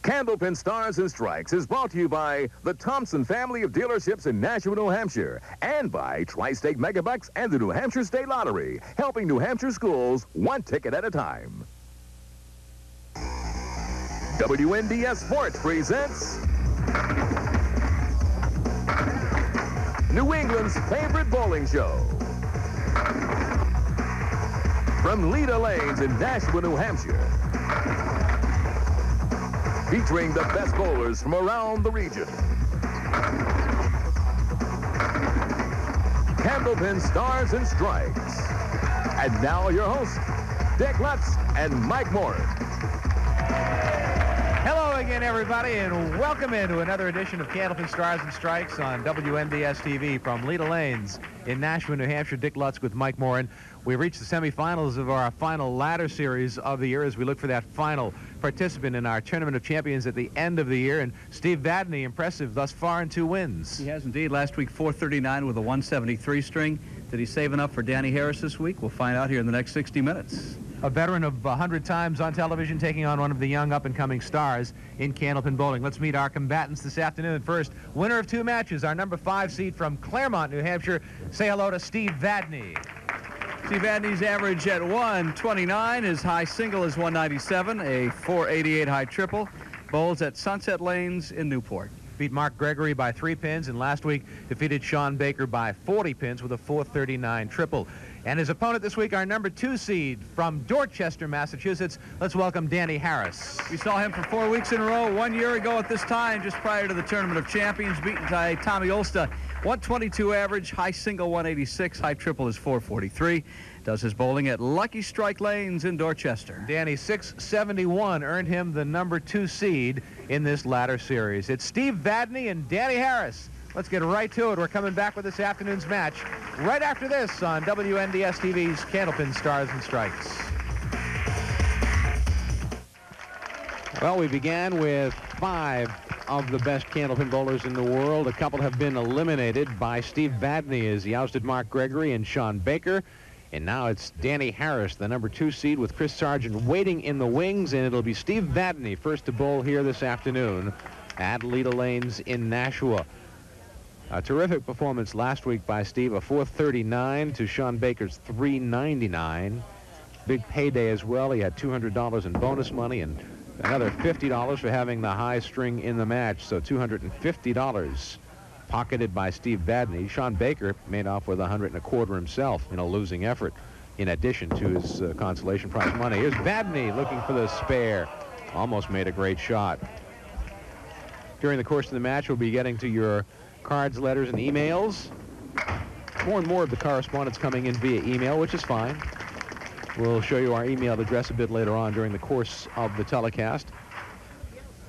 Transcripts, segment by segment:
Candlepin Stars and Strikes is brought to you by the Thompson family of dealerships in Nashua, New Hampshire, and by Tri-State Megabucks and the New Hampshire State Lottery, helping New Hampshire schools one ticket at a time. WNDS Sports presents New England's favorite bowling show. From Leda Lanes in Nashua, New Hampshire. Featuring the best bowlers from around the region. Candlepin Stars and Strikes. And now your hosts, Dick Lutz and Mike Morin. Hello again, everybody, and welcome into another edition of Candlepin Stars and Strikes on WNDS TV from Leda Lanes in Nashua, New Hampshire. Dick Lutz with Mike Morin. We've reached the semifinals of our final ladder series of the year as we look for that final participant in our Tournament of Champions at the end of the year. And Steve Vadney, impressive thus far in 2 wins. He has indeed. Last week, 439 with a 173 string. Did he save enough for Danny Harris this week? We'll find out here in the next 60 minutes. A veteran of 100 times on television, taking on one of the young up-and-coming stars in Candlepin bowling. Let's meet our combatants this afternoon. First, winner of 2 matches, our number 5 seed from Claremont, New Hampshire. Say hello to Steve Vadney. Steve Vadney's average at 129. His high single is 197, a 488 high triple. Bowls at Sunset Lanes in Newport. Beat Mark Gregory by 3 pins, and last week defeated Shawn Baker by 40 pins with a 439 triple. And his opponent this week, our number 2 seed from Dorchester, Massachusetts. Let's welcome Danny Harris. We saw him for 4 weeks in a row. 1 year ago at this time, just prior to the Tournament of Champions, beaten by Tommy Ulster. 122 average, high single 186, high triple is 443. Does his bowling at Lucky Strike Lanes in Dorchester. Danny, 671 earned him the number 2 seed in this ladder series. It's Steve Vadney and Danny Harris. Let's get right to it. We're coming back with this afternoon's match right after this on WNDS TV's Candlepin Stars and Strikes. Well, we began with 5 of the best Candlepin bowlers in the world. A couple have been eliminated by Steve Vadney as he ousted Mark Gregory and Shawn Baker. And now it's Danny Harris, the number 2 seed, with Chris Sargent waiting in the wings. And it'll be Steve Vadney first to bowl here this afternoon at Leda Lanes in Nashua. A terrific performance last week by Steve, a 439 to Shawn Baker's 399. Big payday as well. He had $200 in bonus money and another $50 for having the high string in the match. So $250 pocketed by Steve Vadney. Shawn Baker made off with $125 himself in a losing effort, in addition to his consolation prize money. Here's Vadney looking for the spare. Almost made a great shot. During the course of the match, we'll be getting to your cards, letters, and emails. More and more of the correspondence coming in via email, which is fine. We'll show you our email address a bit later on during the course of the telecast.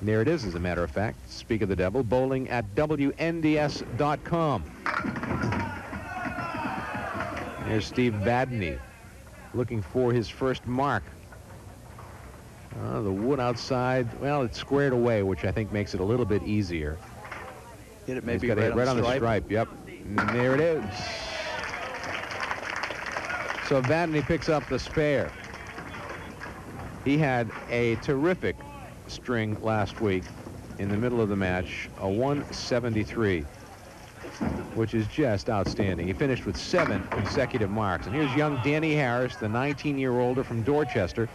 And there it is, as a matter of fact. Speak of the devil, bowling at WNDS.com. There's Steve Vadney looking for his first mark. The wood outside, well, it's squared away, which I think makes it a little bit easier. Hit it maybe right on the stripe. Yep. And there it is. So Vadney picks up the spare. He had a terrific string last week in the middle of the match, a 173, which is just outstanding. He finished with 7 consecutive marks. And here's young Danny Harris, the 19-year-older from Dorchester.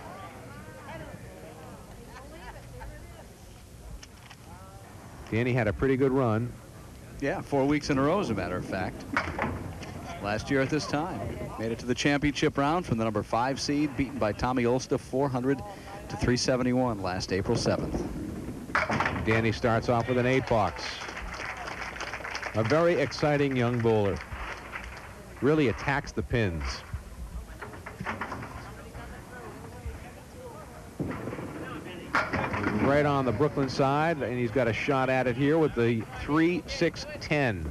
Danny had a pretty good run. Yeah, 4 weeks in a row, as a matter of fact. Last year at this time. Made it to the championship round from the number 5 seed, beaten by Tommy Ulster 400 to 371 last April 7th. Danny starts off with an 8 box. A very exciting young bowler. Really attacks the pins. Right on the Brooklyn side, and he's got a shot at it here with the 3-6-10.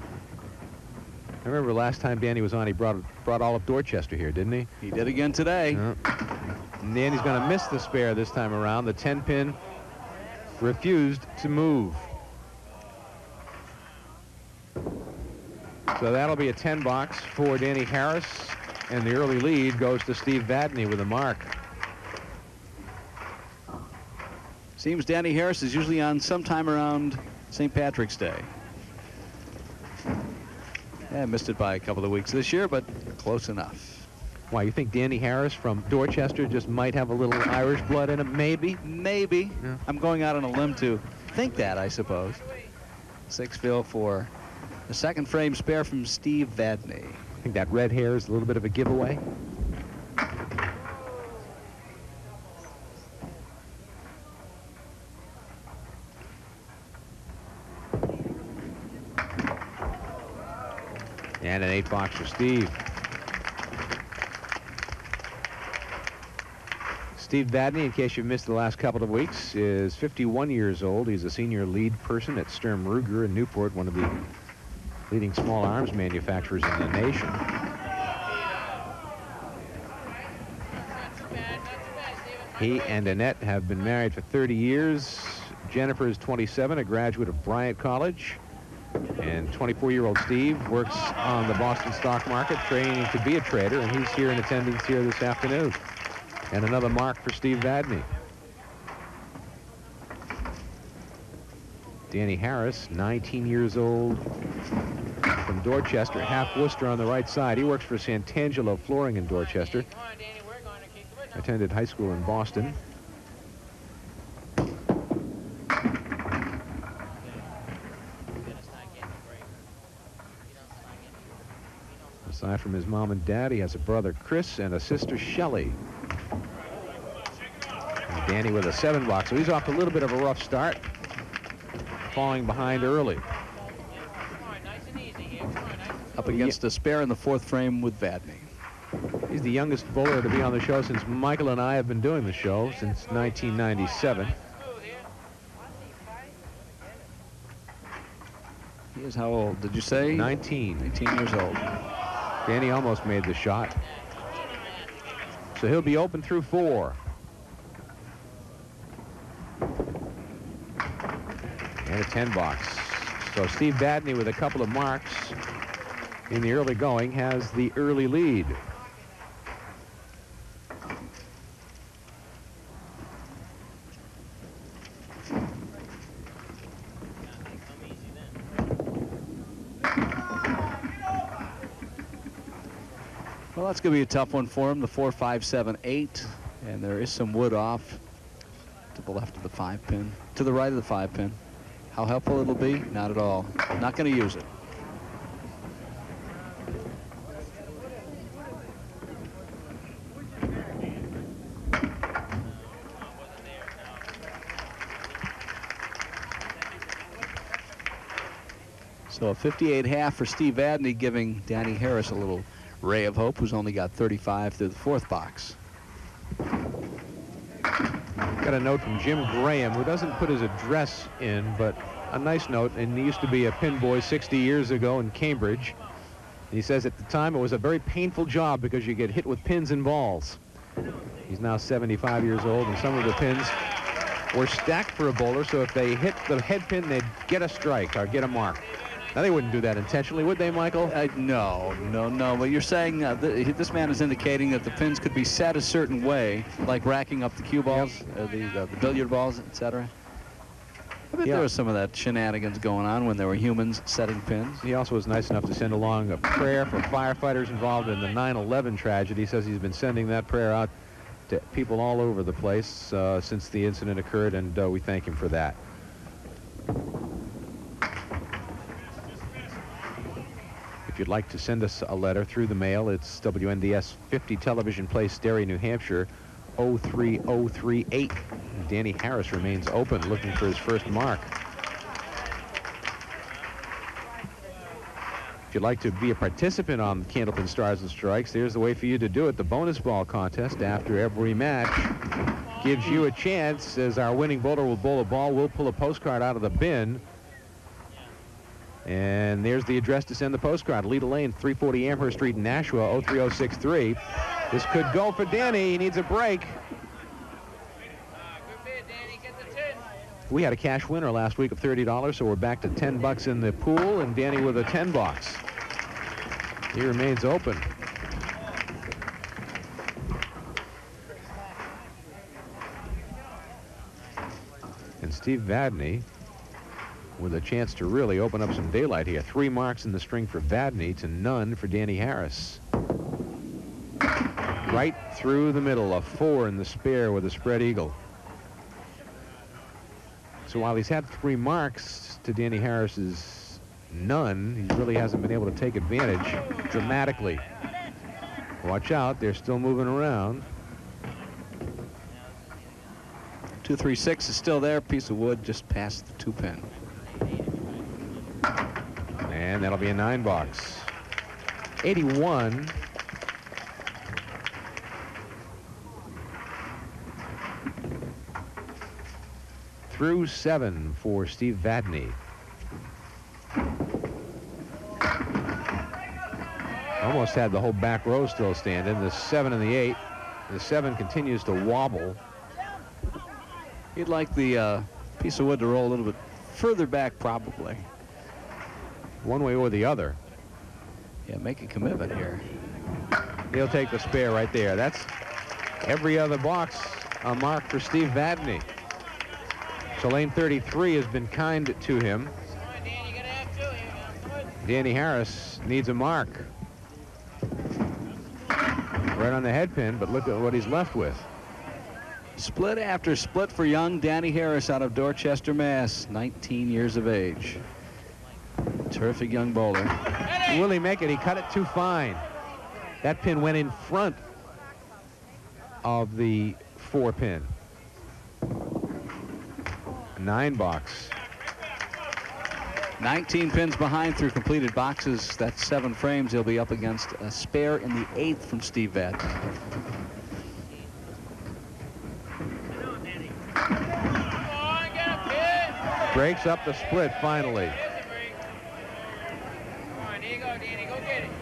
I remember last time Danny was on, he brought all of Dorchester here, didn't he? He did again today. And Danny's going to miss the spare this time around. The 10-pin refused to move. So that'll be a 10 box for Danny Harris, and the early lead goes to Steve Vadney with a mark. Seems Danny Harris is usually on sometime around St. Patrick's Day. Yeah, missed it by a couple of weeks this year, but close enough. Why, you think Danny Harris from Dorchester just might have a little Irish blood in him? Maybe? Maybe. Yeah. I'm going out on a limb to think that, I suppose. 6-fill for the second frame spare from Steve Vadney. I think that red hair is a little bit of a giveaway. And an 8-box for Steve. Steve Vadney, in case you've missed the last couple of weeks, is 51 years old. He's a senior lead person at Sturm Ruger in Newport, one of the leading small arms manufacturers in the nation. He and Annette have been married for 30 years. Jennifer is 27, a graduate of Bryant College. And 24-year-old Steve works on the Boston stock market, training to be a trader, and he's here in attendance here this afternoon. And another mark for Steve Vadney. Danny Harris, 19 years old, from Dorchester, half Worcester on the right side. He works for Santangelo Flooring in Dorchester. Attended high school in Boston. Aside from his mom and dad, he has a brother, Chris, and a sister, Shelley. And Danny with a 7-box, so he's off a little bit of a rough start, falling behind early. Up against a spare in the 4th frame with Vadney. He's the youngest bowler to be on the show since Michael and I have been doing the show, since 1997. He is how old, did you say? 19. 19 years old. Danny almost made the shot. So he'll be open through 4. And a 10-box. So Steve Vadney, with a couple of marks in the early going, has the early lead. Well, that's going to be a tough one for him, the 4, 5, 7, 8. And there is some wood off to the left of the 5-pin, to the right of the 5-pin. How helpful it'll be? Not at all. Not going to use it. So a 58.5 for Steve Vadney, giving Danny Harris a little ray of hope, who's only got 35 through the 4th box. Got a note from Jim Graham, who doesn't put his address in, but a nice note. And he used to be a pin boy 60 years ago in Cambridge. And he says at the time it was a very painful job because you get hit with pins and balls. He's now 75 years old, and some of the pins were stacked for a bowler, so if they hit the head pin, they'd get a strike or get a mark. Now, they wouldn't do that intentionally, would they, Michael? No. But you're saying this man is indicating that the pins could be set a certain way, like racking up the cue balls, the billiard balls, etc. I bet there was some of that shenanigans going on when there were humans setting pins. He also was nice enough to send along a prayer for firefighters involved in the 9/11 tragedy. He says he's been sending that prayer out to people all over the place since the incident occurred, and we thank him for that. If you'd like to send us a letter through the mail, it's WNDS 50 Television Place, Derry, New Hampshire, 03038. Danny Harris remains open, looking for his first mark. If you'd like to be a participant on Candlepin Stars and Strikes, there's the way for you to do it. The bonus ball contest after every match gives you a chance, as our winning bowler will bowl a ball. We'll pull a postcard out of the bin. And there's the address to send the postcard. Leda Lane, 340 Amherst Street in Nashua, 03063. This could go for Danny. He needs a break. We had a cash winner last week of $30, so we're back to $10 in the pool, and Danny with a 10-box. He remains open. Steve Vadney with a chance to really open up some daylight here. 3 marks in the string for Vadney to none for Danny Harris. Right through the middle, a 4 in the spare with a spread eagle. So while he's had 3 marks to Danny Harris's none, he really hasn't been able to take advantage dramatically. Watch out, they're still moving around. 236 is still there. Piece of wood just past the 2-pin. And that'll be a 9 box. 81. Through 7 for Steve Vadney. Almost had the whole back row still standing. The 7 and the 8. The 7 continues to wobble. He'd like the piece of wood to roll a little bit further back, probably. One way or the other. Yeah, make a commitment here. He'll take the spare right there. That's every other box a mark for Steve Vadney. So lane 33 has been kind to him. Danny Harris needs a mark. Right on the head pin, but look at what he's left with. Split after split for young Danny Harris out of Dorchester, Mass. 19 years of age. Terrific young bowler. Will he make it? He cut it too fine. That pin went in front of the 4-pin. 9 box. 19 pins behind through completed boxes. That's 7 frames. He'll be up against a spare in the 8th from Steve Vadney. Breaks up the split finally.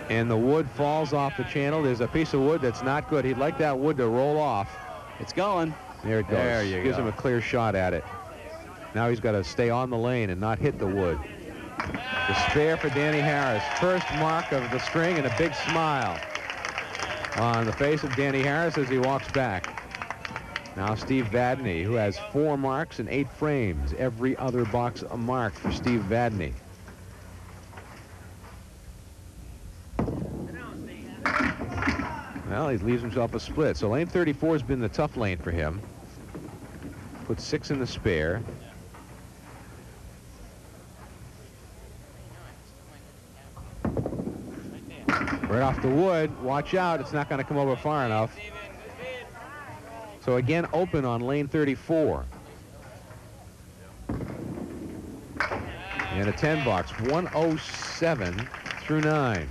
And the wood falls off the channel. There's a piece of wood that's not good. He'd like that wood to roll off. It's going. There it goes. There you Gives go. him a clear shot at it. Now he's got to stay on the lane and not hit the wood. The spare for Danny Harris. First mark of the string and a big smile on the face of Danny Harris as he walks back. Now Steve Vadney, who has 4 marks and 8 frames. Every other box a mark for Steve Vadney. Well, he leaves himself a split. So lane 34 has been the tough lane for him. Put 6 in the spare. Right off the wood. Watch out. It's not going to come over far enough. So again, open on lane 34. And a 10 box. 107 through 9.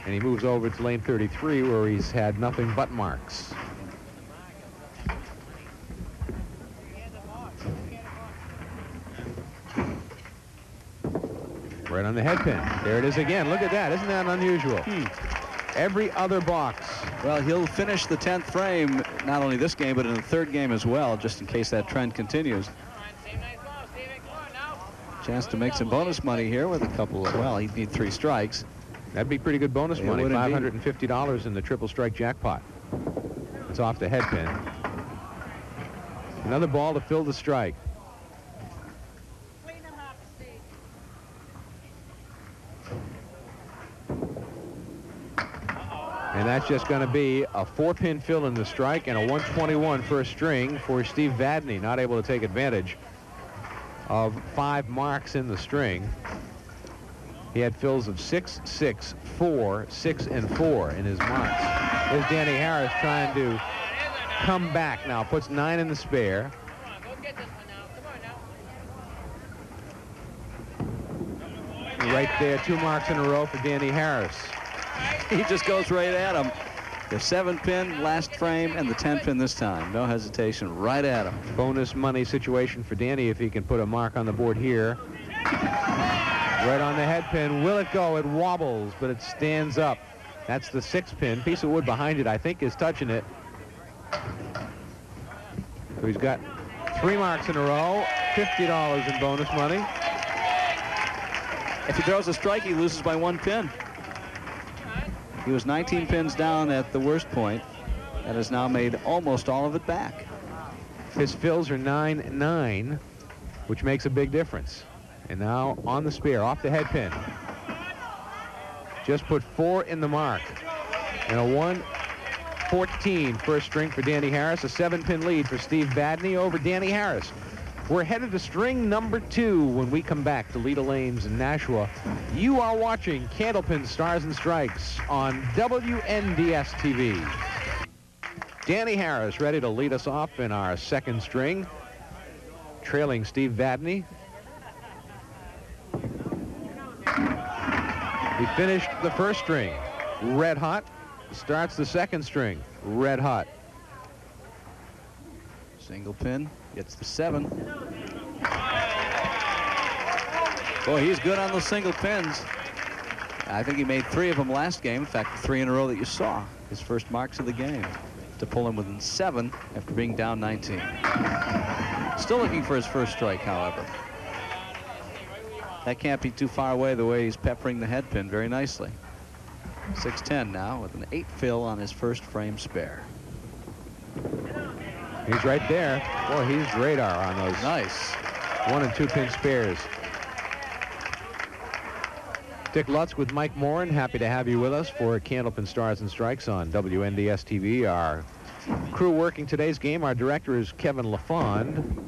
And he moves over to lane 33 where he's had nothing but marks. Right on the head pin. There it is again. Look at that. Isn't that unusual? Every other box. Well, he'll finish the 10th frame, not only this game, but in the 3rd game as well, just in case that trend continues. Chance to make some bonus money here with a couple of, well, he'd need 3 strikes. That'd be pretty good bonus It money. would indeed. $550 in the triple strike jackpot. It's off the head pin. Another ball to fill the strike. And that's just going to be a 4-pin fill in the strike and a 121 first string for Steve Vadney, not able to take advantage of 5 marks in the string. He had fills of 6, 6, 4, 6, and 4 in his marks. There's Danny Harris trying to come back now. Puts 9 in the spare. Right there, 2 marks in a row for Danny Harris. He just goes right at him. The 7-pin last frame and the 10-pin this time. No hesitation, right at him. Bonus money situation for Danny if he can put a mark on the board here. Right on the head pin. Will it go? It wobbles, but it stands up. That's the 6-pin. Piece of wood behind it, I think, is touching it. So he's got 3 marks in a row, $50 in bonus money. If he throws a strike, he loses by 1 pin. He was 19 pins down at the worst point and has now made almost all of it back. His fills are 9, 9. which makes a big difference. And now on the spear, off the head pin. Just put 4 in the mark. And a 1-14 first string for Danny Harris. A 7-pin lead for Steve Vadney over Danny Harris. We're headed to string number 2 when we come back to Leda Lanes in Nashua. You are watching Candlepin Stars and Strikes on WNDS TV. Danny Harris ready to lead us off in our second string, trailing Steve Vadney. He finished the first string red hot, starts the second string red hot. Single pin, gets the 7. Boy, he's good on those single pins. I think he made 3 of them last game. In fact, 3 in a row that you saw. His first marks of the game. To pull him within 7 after being down 19. Still looking for his first strike, however. That can't be too far away the way he's peppering the head pin very nicely. 6-10 now with an 8 fill on his first frame spare. He's right there. Boy, he's radar on those. Nice. 1 and 2 pin spares. Dick Lutz with Mike Morin. Happy to have you with us for Candlepin Stars and Strikes on WNDS TV. Our crew working today's game, our director is Kevin LaFond.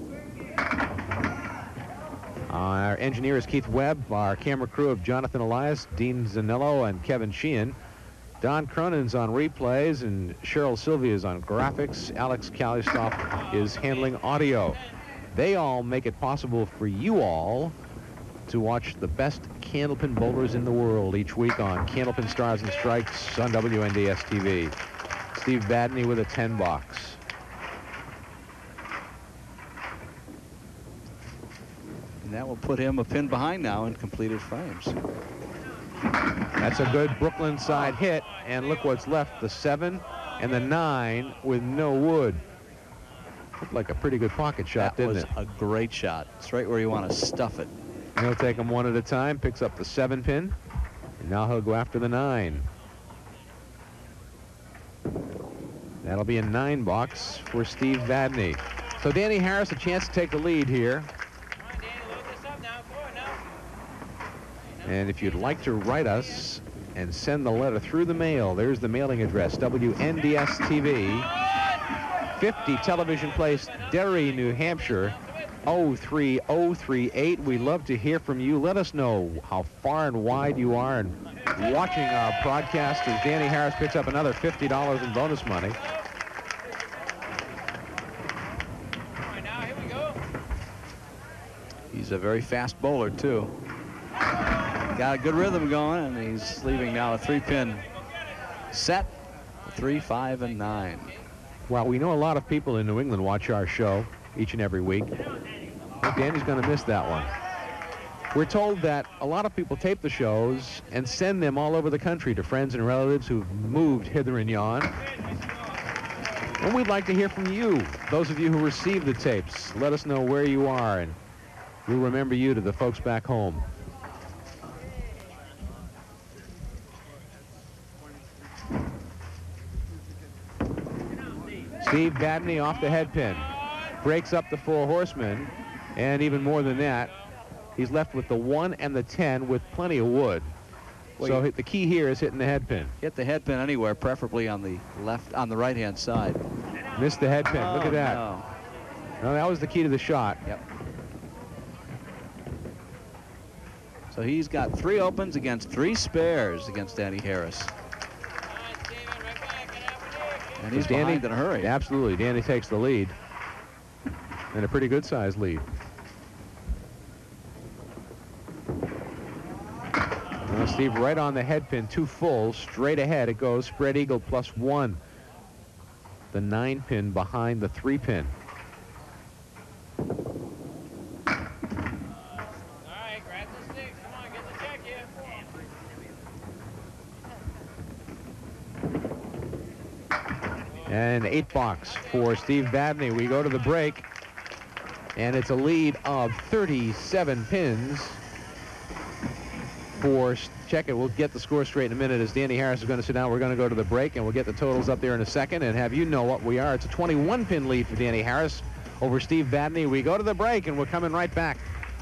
Our engineer is Keith Webb. Our camera crew of Jonathan Elias, Dean Zanello, and Kevin Sheehan. Don Cronin's on replays, and Cheryl Sylvia is on graphics. Alex Kalistoff is handling audio. They all make it possible for you all to watch the best Candlepin bowlers in the world each week on Candlepin Stars and Strikes on WNDS TV. Steve Vadney with a 10 box. And that will put him a pin behind now in completed frames. That's a good Brooklyn side hit, and look what's left, the 7 and the 9 with no wood. Looked like a pretty good pocket shot, didn't it? That was a great shot. It's right where you want to stuff it. He'll take them one at a time, picks up the 7 pin, and now he'll go after the 9. That'll be a 9 box for Steve Vadney. So Danny Harris a chance to take the lead here. And if you'd like to write us and send the letter through the mail, there's the mailing address, WNDS TV, 50 Television Place, Derry, New Hampshire, 03038. We'd love to hear from you. Let us know how far and wide you are and watching our broadcast as Danny Harris picks up another $50 in bonus money. He's a very fast bowler, too. Got a good rhythm going, and he's leaving now a 3-pin set, 3, 5, and 9. Well, we know a lot of people in New England watch our show each and every week. But Danny's going to miss that one. We're told that a lot of people tape the shows and send them all over the country to friends and relatives who've moved hither and yon. And we'd like to hear from you, those of you who receive the tapes. Let us know where you are, and we'll remember you to the folks back home. Steve Vadney off the head pin. Breaks up the 4 horsemen, and even more than that, he's left with the 1 and the 10 with plenty of wood. Well, so the key here is hitting the head pin. Hit the head pin anywhere, preferably on the right-hand side. Missed the head pin. Look at that. No, that was the key to the shot. Yep. So he's got 3 opens against 3 spares against Danny Harris. And he's behind in a hurry. Absolutely. Danny takes the lead. And a pretty good-sized lead. Well, Steve right on the head pin, 2 full, straight ahead it goes, spread eagle +1. The 9 pin behind the 3 pin. And 8 box for Steve Vadney. We go to the break, and it's a lead of 37 pins for, check it, we'll get the score straight in a minute as Danny Harris is going to sit down. We're going to go to the break, and we'll get the totals up there in a second and have you know what we are. It's a 21 pin lead for Danny Harris over Steve Vadney. We go to the break, and we're coming right back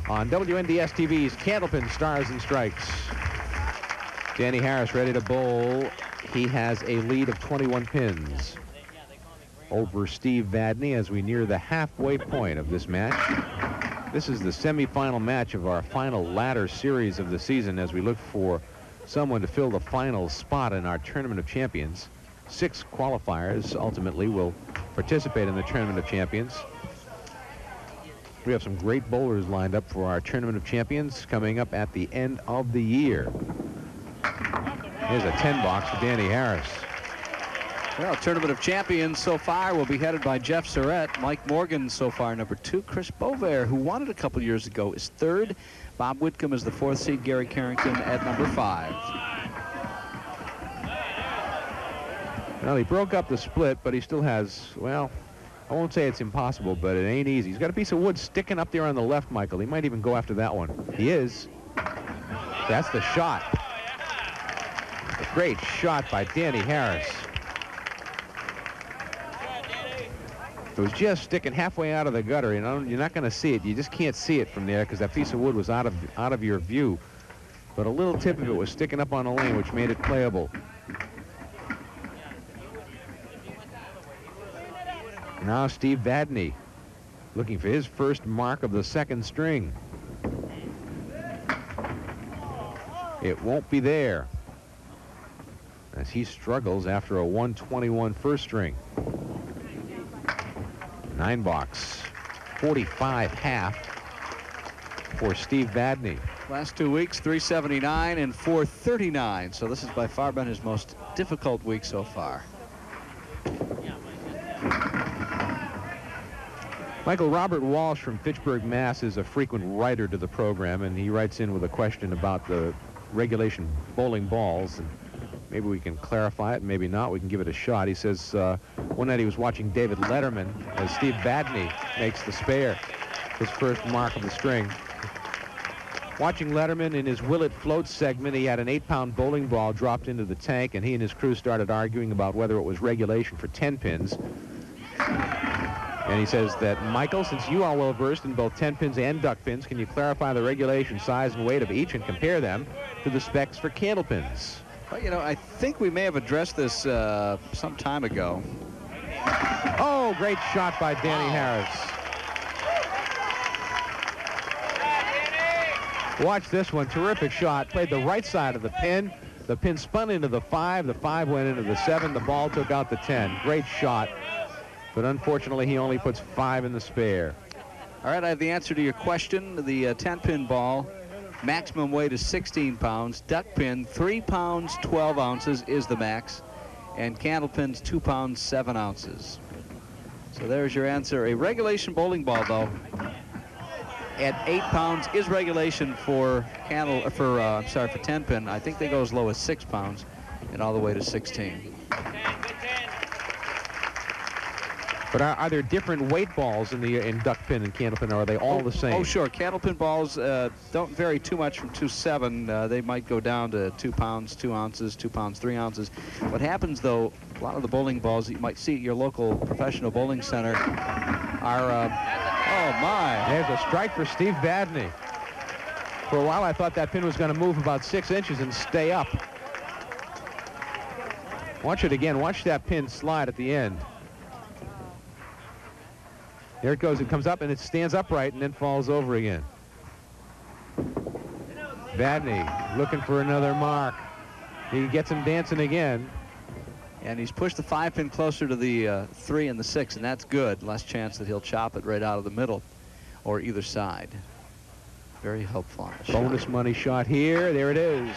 on WNDS TV's Candlepin Stars and Strikes. Danny Harris ready to bowl. He has a lead of 21 pins over Steve Vadney as we near the halfway point of this match. This is the semifinal match of our final ladder series of the season as we look for someone to fill the final spot in our Tournament of Champions. 6 qualifiers ultimately will participate in the Tournament of Champions. We have some great bowlers lined up for our Tournament of Champions coming up at the end of the year. Here's a 10 box for Danny Harris. Well, Tournament of Champions so far will be headed by Jeff Surratt. Mike Morgan so far number 2. Chris Bovair, who won it a couple years ago, is 3rd. Bob Whitcomb is the 4th seed. Gary Carrington at number 5. Well, he broke up the split, but he still has, well, I won't say it's impossible, but it ain't easy. He's got a piece of wood sticking up there on the left, Michael. He might even go after that one. He is. That's the shot. A great shot by Danny Harris. It was just sticking halfway out of the gutter. You know, you're not going to see it. You just can't see it from there because that piece of wood was out of your view. But a little tip of it was sticking up on the lane, which made it playable. Now Steve Vadney looking for his first mark of the 2nd string. It won't be there as he struggles after a 121 first string. 9 box, 45 half for Steve Vadney. Last 2 weeks, 379 and 439. So this has by far been his most difficult week so far. Michael, Robert Walsh from Fitchburg, Mass. is a frequent writer to the program, and he writes in with a question about the regulation bowling balls. And maybe we can clarify it, maybe not. We can give it a shot. He says one night he was watching David Letterman as Steve Vadney makes the spare, his first mark of the string. Watching Letterman in his Will It Float segment, he had an 8-pound bowling ball dropped into the tank, and he and his crew started arguing about whether it was regulation for 10 pins. And he says that, Michael, since you are well versed in both 10 pins and duck pins, can you clarify the regulation size and weight of each and compare them to the specs for candlepins? Well, you know, I think we may have addressed this some time ago. Oh, great shot by Danny Harris. Watch this one. Terrific shot. Played the right side of the pin. The pin spun into the 5. The 5 went into the 7. The ball took out the 10. Great shot. But unfortunately, he only puts 5 in the spare. All right, I have the answer to your question. The 10-pin ball, maximum weight is 16 pounds. Duck pin, 3 pounds, 12 ounces is the max. And candlepins, 2 pounds, 7 ounces. So there's your answer. A regulation bowling ball, though, at 8 pounds is regulation for 10-pin. I think they go as low as 6 pounds and all the way to 16. But are there different weight balls in duck pin and candlepin, or are they all the same? Oh, sure. Candlepin balls don't vary too much from 2.7. They might go down to 2 pounds, 2 ounces, 2 pounds, 3 ounces. What happens, though, a lot of the bowling balls that you might see at your local professional bowling center are, oh, my. There's a strike for Steve Vadney. For a while, I thought that pin was going to move about 6 inches and stay up. Watch it again. Watch that pin slide at the end. There it goes. It comes up, and it stands upright and then falls over again. Vadney looking for another mark. He gets him dancing again. And he's pushed the 5-pin closer to the 3 and the 6, and that's good. Less chance that he'll chop it right out of the middle or either side. Very helpful. Bonus money shot here. There it is.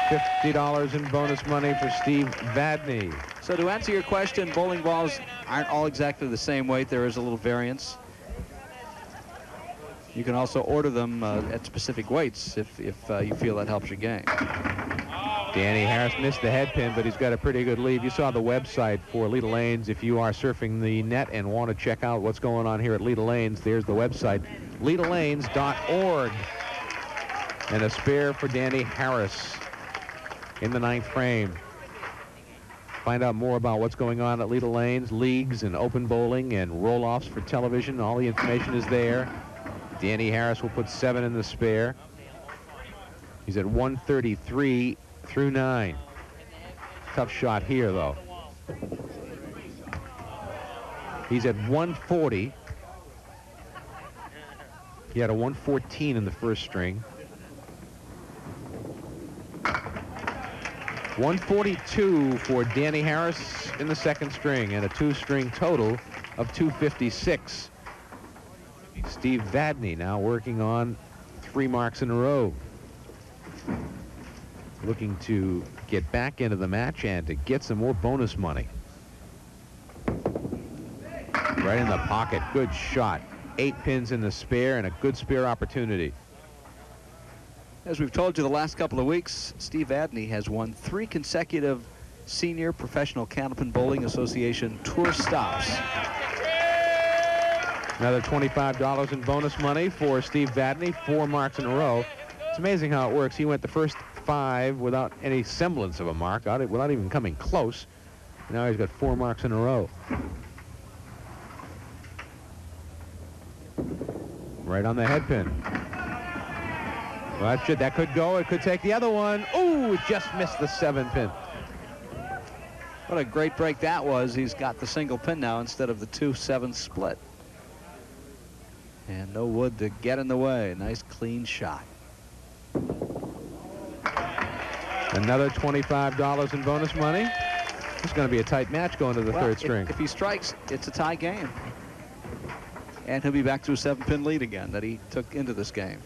$50 in bonus money for Steve Vadney. So to answer your question, bowling balls aren't all exactly the same weight. There is a little variance. You can also order them at specific weights if you feel that helps your game. Danny Harris missed the head pin, but he's got a pretty good lead. You saw the website for Leda Lanes. If you are surfing the net and want to check out what's going on here at Leda Lanes, there's the website, LedaLanes.org. And a spare for Danny Harris in the 9th frame. Find out more about what's going on at Leda Lanes, leagues and open bowling and roll-offs for television. All the information is there. Danny Harris will put 7 in the spare. He's at 133 through 9. Tough shot here, though. He's at 140. He had a 114 in the first string. 142 for Danny Harris in the second string, and a 2-string total of 256. Steve Vadney now working on 3 marks in a row. Looking to get back into the match and to get some more bonus money. Right in the pocket. Good shot. 8 pins in the spare and a good spare opportunity. As we've told you the last couple of weeks, Steve Vadney has won 3 consecutive Senior Professional Candlepin Bowling Association Tour stops. Another $25 in bonus money for Steve Vadney, 4 marks in a row. It's amazing how it works. He went the first 5 without any semblance of a mark, without even coming close. Now he's got 4 marks in a row. Right on the head pin. Well, that could go. It could take the other one. Ooh, it just missed the 7 pin. What a great break that was. He's got the single pin now instead of the 2-7 split. And no wood to get in the way. Nice clean shot. Another $25 in bonus money. It's going to be a tight match going to the third string. If he strikes, it's a tie game. And he'll be back to a 7-pin lead again that he took into this game.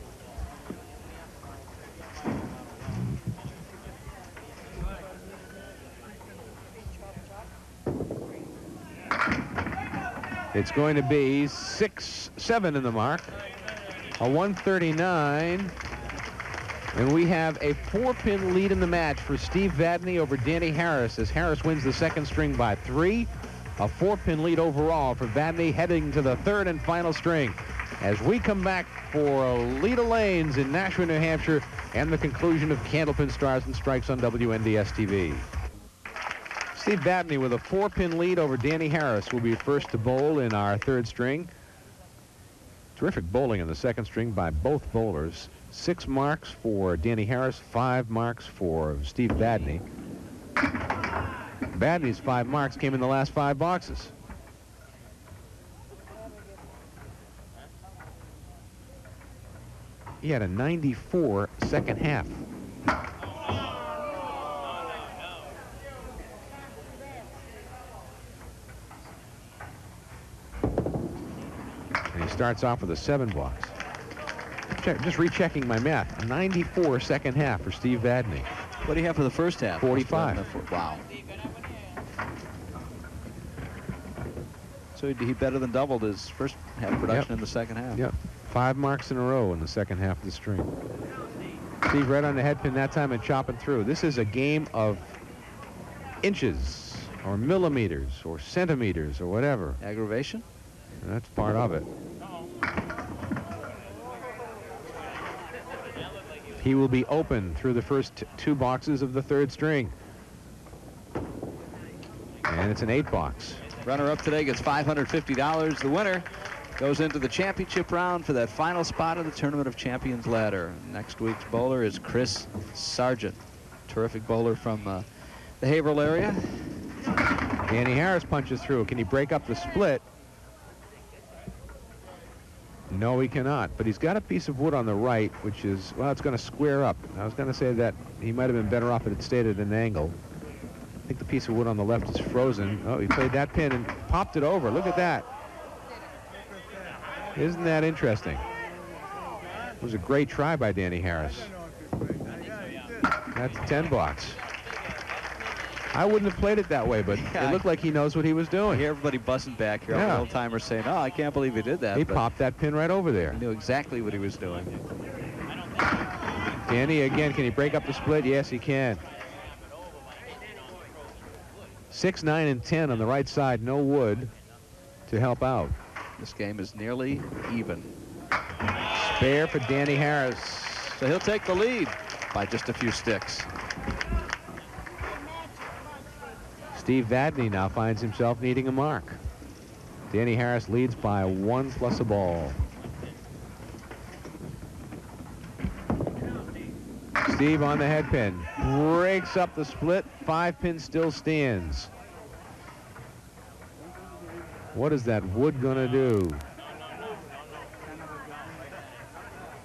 It's going to be 6-7 in the mark, a 139, and we have a 4-pin lead in the match for Steve Vadney over Danny Harris as Harris wins the second string by 3. A 4-pin lead overall for Vadney heading to the third and final string as we come back for Leda Lanes in Nashua, New Hampshire, and the conclusion of Candlepin Stars and Strikes on WNDS-TV. Steve Vadney with a 4-pin lead over Danny Harris will be first to bowl in our third string. Terrific bowling in the second string by both bowlers. 6 marks for Danny Harris, 5 marks for Steve Vadney. Vadney's 5 marks came in the last 5 boxes. He had a 94 second half. And he starts off with a 7 box. Just rechecking my math. A 94 second half for Steve Vadney. What do you have for the first half? 45. Wow. So he better than doubled his first half production in the second half. Yep. 5 marks in a row in the second half of the string. Steve right on the head pin that time and chopping through. This is a game of inches or millimeters or centimeters or whatever. Aggravation? And that's part of it. He will be open through the first 2 boxes of the third string. And it's an 8 box. Runner-up today gets $550. The winner goes into the championship round for that final spot of the Tournament of Champions ladder. Next week's bowler is Chris Sargent. Terrific bowler from the Haverhill area. Danny Harris punches through. Can he break up the split? No, he cannot. But he's got a piece of wood on the right, which is, well, it's going to square up. I was going to say that he might have been better off if it stayed at an angle. I think the piece of wood on the left is frozen. Oh, he played that pin and popped it over. Look at that. Isn't that interesting? It was a great try by Danny Harris. That's a 10 box. I wouldn't have played it that way, but it looked like he knows what he was doing. I hear everybody buzzing back here. All the old timers saying, "Oh, I can't believe he did that." He popped that pin right over there. He knew exactly what he was doing. Danny again. Can he break up the split? Yes, he can. 6, 9, and 10 on the right side. No wood to help out. This game is nearly even. Spare for Danny Harris. So he'll take the lead by just a few sticks. Steve Vadney now finds himself needing a mark. Danny Harris leads by 1 plus a ball. Steve on the head pin. Breaks up the split. 5 pin still stands. What is that wood going to do?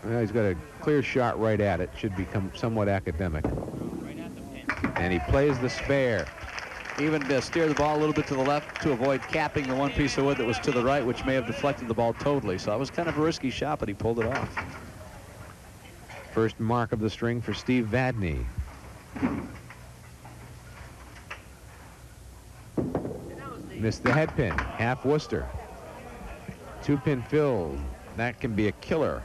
Well, he's got a clear shot right at it. Should become somewhat academic. And he plays the spare. Even steer the ball a little bit to the left to avoid capping the one piece of wood that was to the right, which may have deflected the ball totally. So it was kind of a risky shot, but he pulled it off. First mark of the string for Steve Vadney. Missed the head pin. Half Worcester. 2-pin fill. That can be a killer.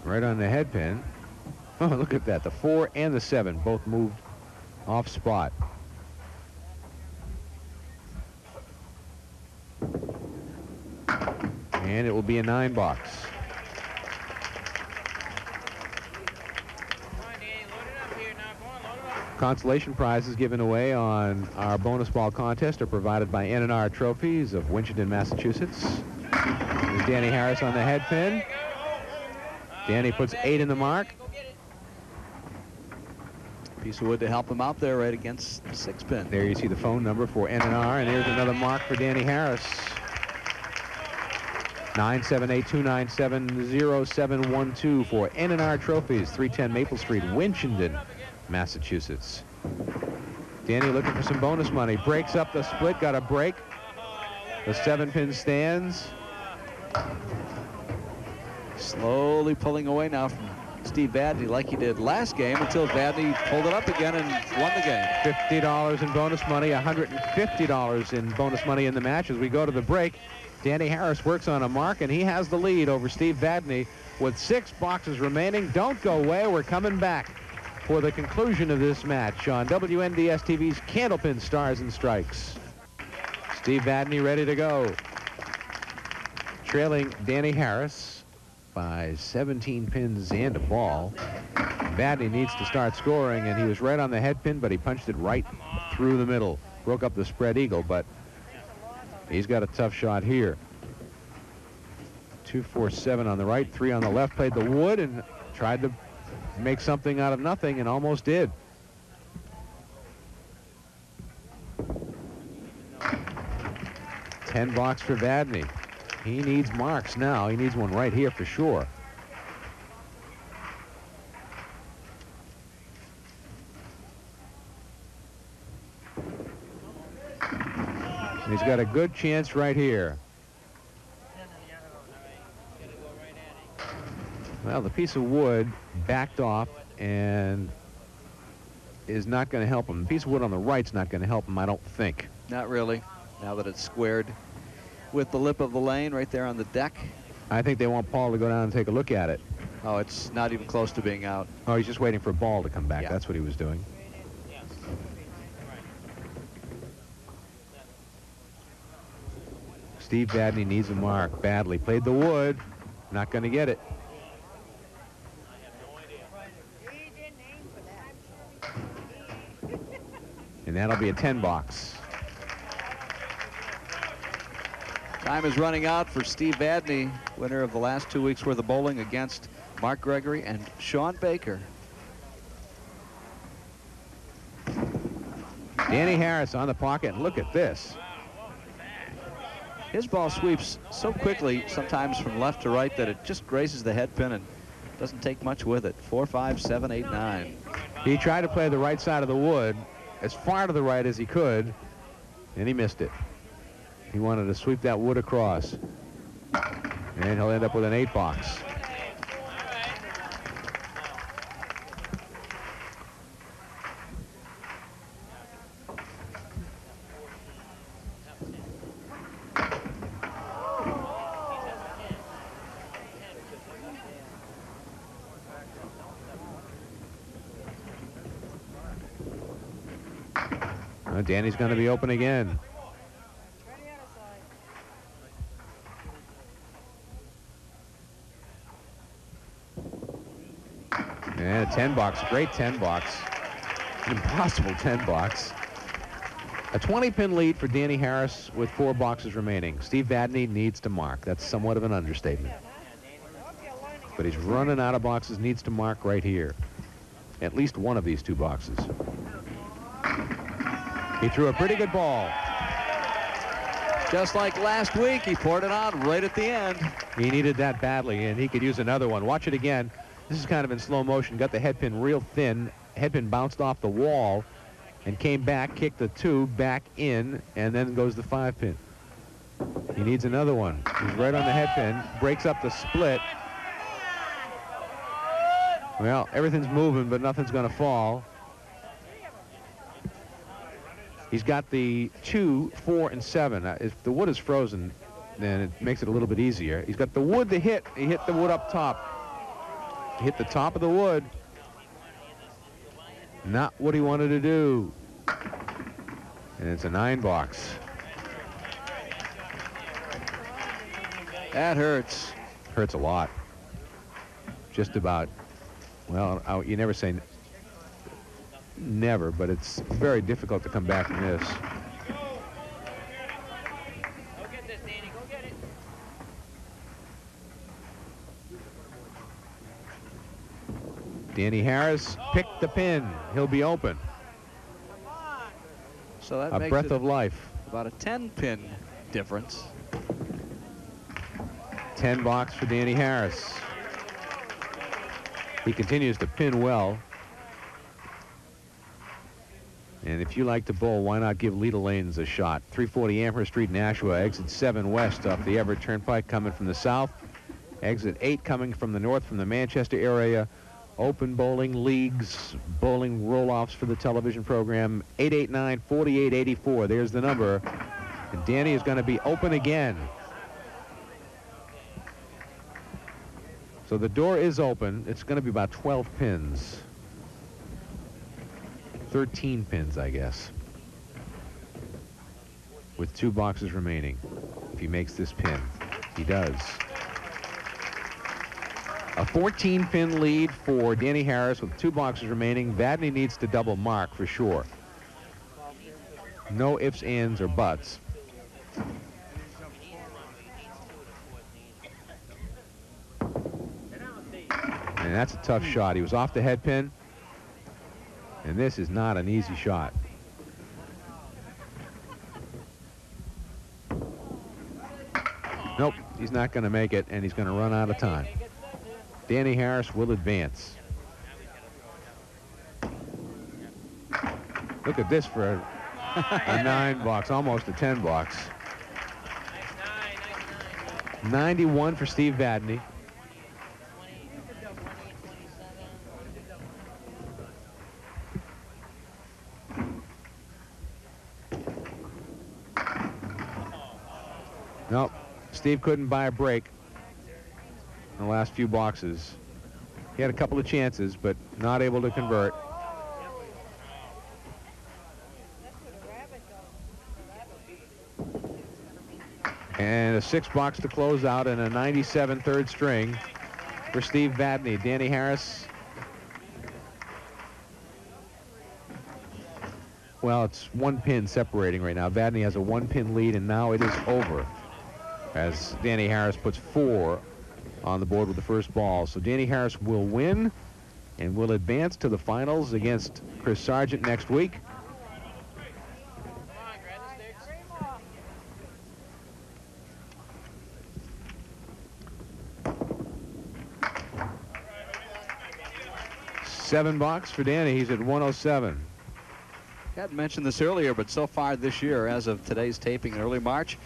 Right on the head pin. Oh, look at that. The 4 and the 7 both moved off spot. And it will be a 9 box. Consolation prizes given away on our bonus ball contest are provided by N&R Trophies of Winchendon, Massachusetts. There's Danny Harris on the head pin. Danny puts 8 in the mark. Piece of wood to help him out there right against the 6-pin. There you see the phone number for N&R, and there's another mark for Danny Harris. 978-297-0712 for N&R Trophies, 310 Maple Street, Winchendon, Massachusetts. Danny looking for some bonus money. Breaks up the split, got a break. The 7-pin stands. Slowly pulling away now from Steve Vadney like he did last game until Vadney pulled it up again and won the game. $50 in bonus money, $150 in bonus money in the match. As we go to the break, Danny Harris works on a mark, and he has the lead over Steve Vadney with 6 boxes remaining. Don't go away. We're coming back for the conclusion of this match on WNDS TV's Candlepin Stars and Strikes. Steve Vadney ready to go. Trailing Danny Harris by 17 pins and a ball. Vadney needs to start scoring, and he was right on the head pin, but he punched it right through the middle. Broke up the spread eagle, but he's got a tough shot here. 2-4-7 on the right, 3 on the left. Played the wood and tried to make something out of nothing, and almost did. $10 for Vadney. He needs marks now. He needs one right here for sure. And he's got a good chance right here. Well, the piece of wood backed off and is not going to help him. The piece of wood on the right's not going to help him, I don't think. Not really, now that it's squared with the lip of the lane right there on the deck. I think they want Paul to go down and take a look at it. Oh, it's not even close to being out. Oh, he's just waiting for a ball to come back. Yeah. That's what he was doing. Steve Vadney needs a mark badly. Played the wood. Not going to get it. And that'll be a 10 box. Time is running out for Steve Vadney, winner of the last 2 weeks worth of bowling against Mark Gregory and Shawn Baker. Danny Harris on the pocket. Look at this. His ball sweeps so quickly, sometimes from left to right, that it just grazes the head pin and doesn't take much with it. 4, 5, 7, 8, 9. He tried to play the right side of the wood as far to the right as he could, and he missed it. He wanted to sweep that wood across, and he'll end up with an 8 box. Danny's going to be open again. a 10 box, great 10 box. Impossible 10 box. A 20-pin lead for Danny Harris with 4 boxes remaining. Steve Vadney needs to mark. That's somewhat of an understatement. But he's running out of boxes, needs to mark right here. At least one of these 2 boxes. He threw a pretty good ball. Just like last week, he poured it on right at the end. He needed that badly, and he could use another one. Watch it again. This is kind of in slow motion. Got the headpin real thin. Headpin bounced off the wall and came back, kicked the 2 back in, and then goes the 5-pin. He needs another one. He's right on the headpin, breaks up the split. Well, everything's moving, but nothing's going to fall. He's got the 2, 4, and 7. If the wood is frozen, then it makes it a little bit easier. He's got the wood to hit. He hit the wood up top. He hit the top of the wood. Not what he wanted to do. And it's a 9 box. That hurts. Hurts a lot. Just about. Well, you never say never, but it's very difficult to come back from this. Go get this, Danny. Go get it. Danny Harris picked the pin. He'll be open. So that A makes breath it of life. about a 10-pin difference. 10 box for Danny Harris. He continues to pin well. And if you like to bowl, why not give Leda Lanes a shot? 340 Amherst Street, Nashua, exit 7 west off the Everett Turnpike coming from the south. Exit 8 coming from the north from the Manchester area. Open bowling leagues, bowling roll-offs for the television program. 889-4884. There's the number. And Danny is going to be open again. So the door is open. It's going to be about 12 pins. 13 pins, I guess. With 2 boxes remaining. If he makes this pin. He does. A 14-pin lead for Danny Harris with 2 boxes remaining. Vadney needs to double mark for sure. No ifs, ands, or buts. And that's a tough shot. He was off the head pin. And this is not an easy shot. Nope, he's not going to make it, and he's going to run out of time. Danny Harris will advance. Look at this for a 9 box, almost a 10 box. 91 for Steve Vadney. Nope, Steve couldn't buy a break in the last few boxes. He had a couple of chances, but not able to convert. And a 6 box to close out and a 97 third string for Steve Vadney. Danny Harris. Well, it's 1 pin separating right now. Vadney has a 1-pin lead, and now it is over as Danny Harris puts 4 on the board with the first ball. So Danny Harris will win and will advance to the finals against Chris Sargent next week. Come on, grab the sticks. 7 box for Danny. He's at 107. I hadn't mentioned this earlier, but so far this year, as of today's taping in early March,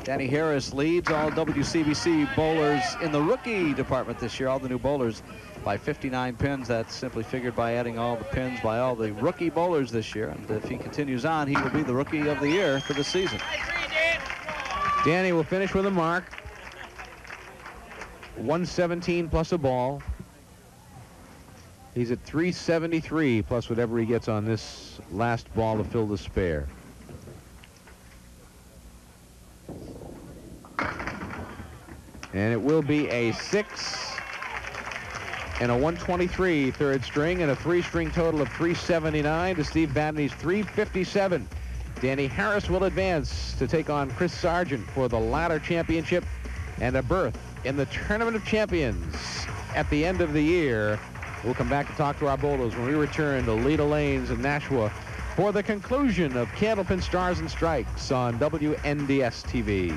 Danny Harris leads all WCBC bowlers in the rookie department this year, all the new bowlers, by 59 pins. That's simply figured by adding all the pins by all the rookie bowlers this year. And if he continues on, he will be the rookie of the year for the season. Danny will finish with a mark. 117 plus a ball. He's at 373 plus whatever he gets on this last ball to fill the spare. And it will be a 6 and a 123 third string, and a three-string total of 379 to Steve Vadney's 357. Danny Harris will advance to take on Chris Sargent for the ladder championship and a berth in the Tournament of Champions at the end of the year. We'll come back to talk to our bowlers when we return to Leda Lanes in Nashua for the conclusion of Candlepin Stars and Strikes on WNDS TV.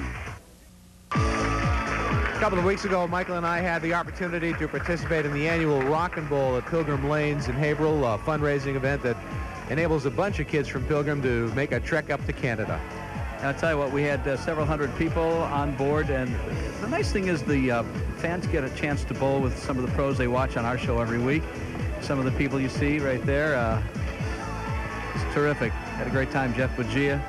A couple of weeks ago, Michael and I had the opportunity to participate in the annual Rockin' Bowl at Pilgrim Lanes in Haverhill, a fundraising event that enables a bunch of kids from Pilgrim to make a trek up to Canada. And I'll tell you what, we had several hundred people on board, and the nice thing is the fans get a chance to bowl with some of the pros they watch on our show every week. Some of the people you see right there, it's terrific. Had a great time, Jeff Bagia.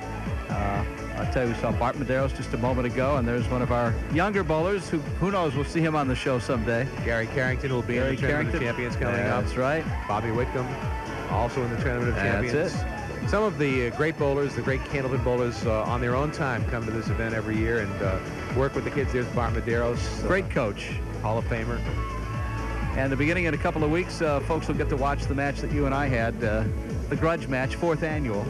I'll tell you, we saw Bart Medeiros just a moment ago, and there's one of our younger bowlers who knows, we'll see him on the show someday. Gary Carrington will be in the Tournament of Champions coming up. That's right. Bobby Whitcomb, also in the Tournament of Champions. That's it. Some of the great bowlers, the great Candlepin bowlers, on their own time come to this event every year and work with the kids. There's Bart Medeiros. Great coach. Hall of Famer. And the beginning in a couple of weeks, folks will get to watch the match that you and I had, the grudge match, 4th annual.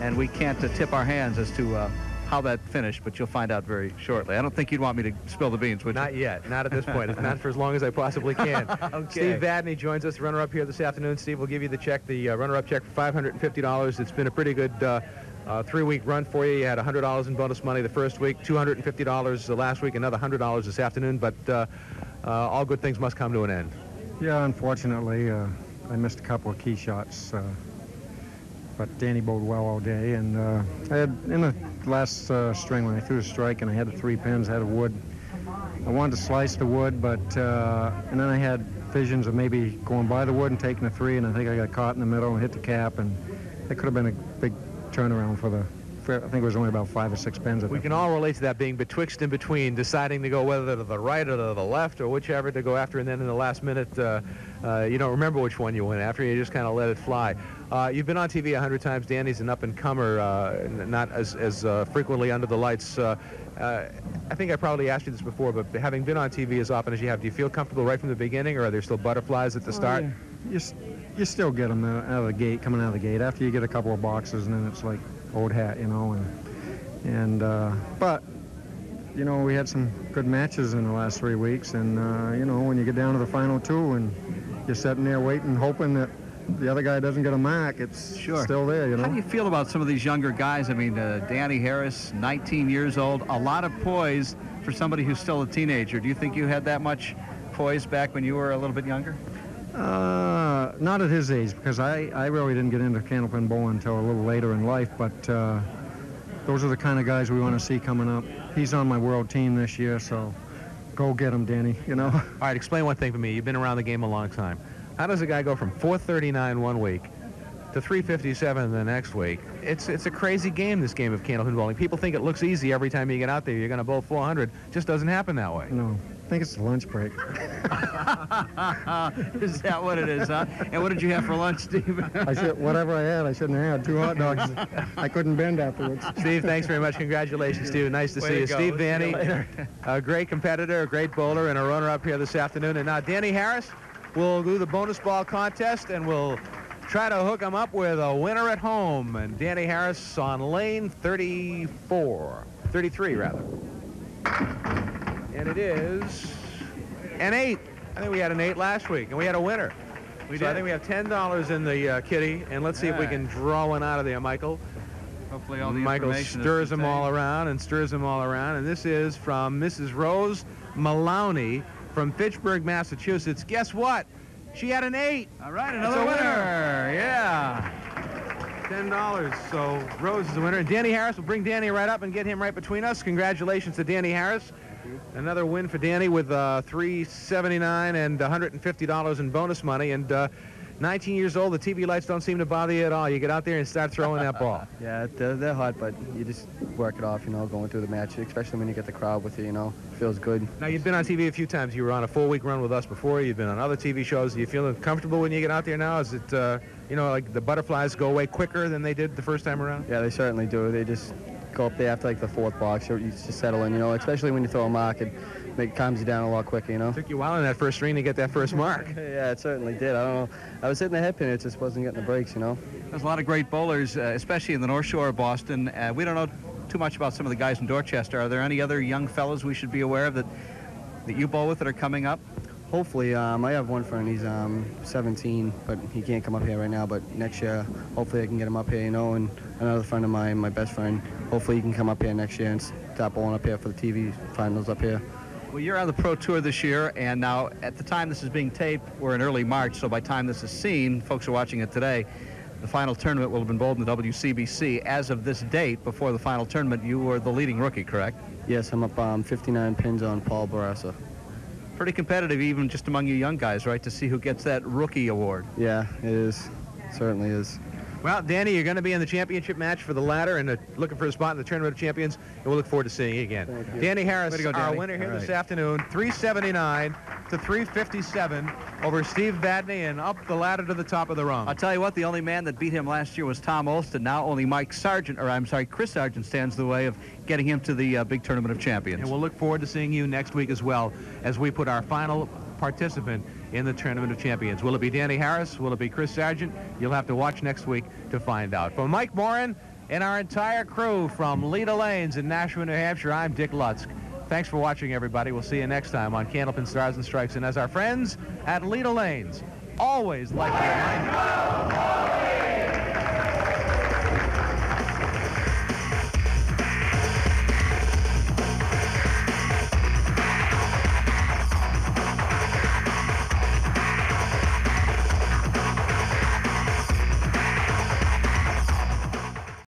And we can't tip our hands as to how that finished, but you'll find out very shortly. I don't think you'd want me to spill the beans, would you? Not yet. Not at this point. It's not for as long as I possibly can. Okay. Steve Vadney joins us, runner-up here this afternoon. Steve, we'll give you the check, the runner-up check for $550. It's been a pretty good 3-week run for you. You had $100 in bonus money the first week, $250 the last week, another $100 this afternoon, but all good things must come to an end. Yeah, unfortunately, I missed a couple of key shots. But Danny bowled well all day, and I had in the last string when I threw a strike and I had the 3 pins, I had a wood. I wanted to slice the wood, but and then I had visions of maybe going by the wood and taking a 3, and I think I got caught in the middle and hit the cap, and that could have been a big turnaround for the. I think it was only about 5 or 6 pins. We can all relate to that, being betwixt and between, deciding to go whether to the right or to the left or whichever to go after, and then in the last minute you don't remember which one you went after. You just kind of let it fly. You've been on TV 100 times. Danny's an up-and-comer, not as frequently under the lights. I think I probably asked you this before, but having been on TV as often as you have, do you feel comfortable right from the beginning, or are there still butterflies at the start? Yeah. You still get them out of the gate, coming out of the gate. After you get a couple of boxes, and then it's like old hat, you know. But you know, we had some good matches in the last 3 weeks, and you know, when you get down to the final 2 and you're sitting there waiting, hoping that the other guy doesn't get a mark, it's still there, you know. How do you feel about some of these younger guys? I mean, Danny Harris, 19 years old, a lot of poise for somebody who's still a teenager. Do you think you had that much poise back when you were a little bit younger? Not at his age, because I really didn't get into Candlepin bowling until a little later in life, but those are the kind of guys we want to see coming up. He's on my world team this year, so go get him, Danny, you know. All right, explain one thing for me. You've been around the game a long time. How does a guy go from 439 one week to 357 the next week? It's a crazy game, this game of Candlepin bowling. People think it looks easy every time you get out there. You're going to bowl 400. Just doesn't happen that way. No, I think it's the lunch break. Is that what it is, huh? And what did you have for lunch, Steve? Whatever I had, I shouldn't have had. 2 hot dogs. I couldn't bend afterwards. Steve, thanks very much. Congratulations, Steve. Nice to see you. Steve Vadney, a great competitor, a great bowler, and a runner-up here this afternoon. And now Danny Harris will do the bonus ball contest, and we'll try to hook him up with a winner at home. And Danny Harris on lane 33 rather. And it is an 8. I think we had an 8 last week, and we had a winner. I think we have $10 in the kitty, and let's see if we can draw one out of there, Michael. Hopefully all the Michael information stirs them all around and stirs them all around, and this is from Mrs. Rose Maloney from Fitchburg, Massachusetts. Guess what? She had an 8. All right, another winner. Yeah. $10. So Rose is the winner. And Danny Harris will bring Danny right up and get him right between us. Congratulations to Danny Harris. Another win for Danny with $379 and $150 in bonus money. And 19 years old, the TV lights don't seem to bother you at all. You get out there and start throwing that ball. Yeah, they're hot, but you just work it off, you know, going through the match, especially when you get the crowd with you, you know. Feels good. Now, you've been on TV a few times. You were on a 4-week run with us before. You've been on other TV shows. Do you feel comfortable when you get out there now? Is it, you know, like the butterflies go away quicker than they did the first time around? Yeah, they certainly do. They just go up there after, like, the 4th box. You just settle in, you know, especially when you throw a mark. And, you calms you down a lot quicker, you know. Took you a while in that first ring to get that first mark. Yeah, it certainly did. I don't know. I was hitting the head pin, it just wasn't getting the breaks, you know. There's a lot of great bowlers, especially in the North Shore of Boston. We don't know too much about some of the guys in Dorchester. Are there any other young fellows we should be aware of that you bowl with that are coming up? Hopefully, I have one friend. He's 17, but he can't come up here right now. But next year, hopefully I can get him up here, you know. And another friend of mine, my best friend, hopefully he can come up here next year and start bowling up here for the TV finals up here. Well, you're on the Pro Tour this year, and now at the time this is being taped, we're in early March, so by the time this is seen, folks are watching it today, the final tournament will have been bowled in the WCBC. As of this date, before the final tournament, you were the leading rookie, correct? Yes, I'm up 59 pins on Paul Barassa. Pretty competitive even just among you young guys, right, to see who gets that rookie award. Yeah, it is. Certainly is. Well, Danny, you're going to be in the championship match for the ladder and looking for a spot in the Tournament of Champions, and we'll look forward to seeing you again. You. Danny Harris, Way to go, our Danny. winner here All this right. afternoon, 379 to 357 over Steve Vadney and up the ladder to the top of the rung. I'll tell you what, the only man that beat him last year was Tom Olston. Now only Chris Sargent stands in the way of getting him to the big Tournament of Champions. And we'll look forward to seeing you next week as well as we put our final participant in the Tournament of Champions. Will it be Danny Harris? Will it be Chris Sargent? You'll have to watch next week to find out. For Mike Morin and our entire crew from Leda Lanes in Nashua, New Hampshire, I'm Dick Lutz. Thanks for watching, everybody. We'll see you next time on Candlepin Stars and Strikes. And as our friends at Leda Lanes always like to remind you,